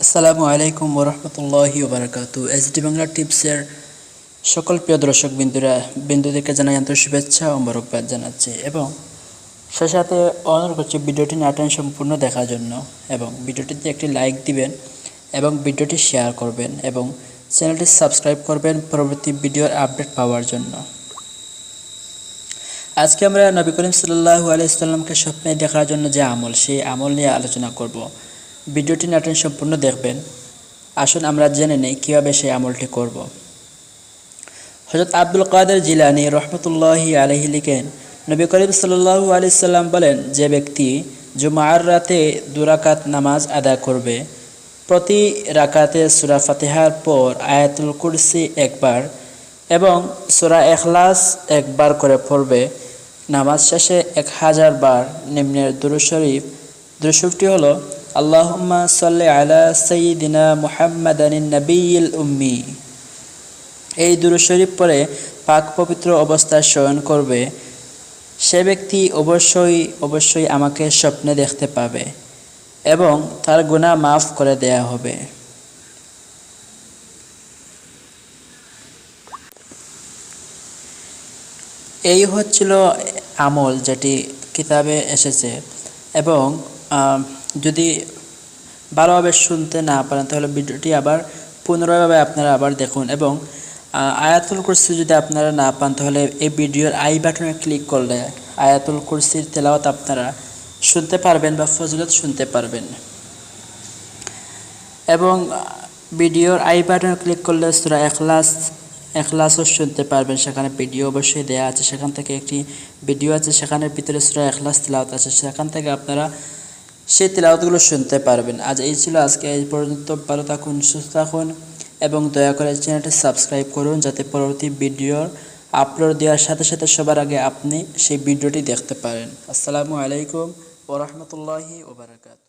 আসসালামু আলাইকুম ওরহমতুল্লাহি ওবারাকাতু। এসডি বাংলা টিপসের সকল প্রিয় দর্শক বিন্দুদেরকে জানাই আন্তরিক শুভেচ্ছা ও মোবারকবাদ জানাচ্ছি এবং সে সাথে অনুরোধ করছি ভিডিওটি না টেনে সম্পূর্ণ দেখার জন্য এবং ভিডিওটিতে একটি লাইক দিবেন এবং ভিডিওটি শেয়ার করবেন এবং চ্যানেলটি সাবস্ক্রাইব করবেন পরবর্তী ভিডিওর আপডেট পাওয়ার জন্য। আজকে আমরা নবী করিম সাল্লাল্লাহু আলাইহি সাল্লামকে স্বপ্নে দেখার জন্য যে আমল, সেই আমল নিয়ে আলোচনা করব। ভিডিওটি না টেনে সম্পূর্ণ দেখবেন। আসুন আমরা জেনে নেই কীভাবে সেই আমলটি করব। হযরত আব্দুল কাদের জিলানী রহমতুল্লাহি আলাইহি লিখেন, নবী করিম সাল্লাল্লাহু আলাইহি সাল্লাম বলেন, যে ব্যক্তি জুমার রাতে 2 রাকাত নামাজ আদায় করবে, প্রতি রাকাতে সূরা ফাতিহার পর আয়াতুল কুরসি একবার এবং সূরা ইখলাস একবার করে পড়বে, নামাজ শেষে 1000 বার নিম্নের দুরূদ শরীফটি হলো আল্লাহুম্মা সাল্লি আলা সাইয়্যিদিনা মুহাম্মাদানিন নাবিয়্যিল উম্মি। এই দুরূদ শরীফ পড়ে পাক পবিত্র অবস্থায় শয়ন করবে, সে ব্যক্তি অবশ্যই আমাকে স্বপ্নে দেখতে পাবে এবং তার গুনাহ মাফ করে দেয়া হবে। এই হচ্ছিল আমল যেটি কিতাবে এসেছে এবং যদি ভালোভাবে শুনতে না পারেন তাহলে ভিডিওটি আবার পুনরায়ভাবে আপনারা আবার দেখুন এবং আয়াতুল কুরসি যদি আপনারা না পান তাহলে এই ভিডিওর আই বাটনে ক্লিক করলে আয়াতুল কুরসির তেলাওয়াত আপনারা শুনতে পারবেন বা ফজিলত শুনতে পারবেন এবং ভিডিওর আই বাটনে ক্লিক করলে সূরা ইখলাসও শুনতে পারবেন। সেখানে ভিডিও অবশ্যই দেয়া আছে, সেখান থেকে একটি ভিডিও আছে, সেখানের ভিতরে সূরা ইখলাস তেলাওয়াত আছে, সেখান থেকে আপনারা সেই তেলাওয়াতগুলো শুনতে পারবেন। এই ছিল আজকে এই পর্যন্ত। ভালো থাকুন, সুস্থ থাকুন এবং দয়া করে চ্যানেলটি সাবস্ক্রাইব করুন যাতে পরবর্তী ভিডিওর আপলোড দেওয়ার সাথে সাথে সবার আগে আপনি সেই ভিডিওটি দেখতে পারেন। আসসালামু আলাইকুম ওয়া রাহমাতুল্লাহি ওয়া বারাকাতুহু।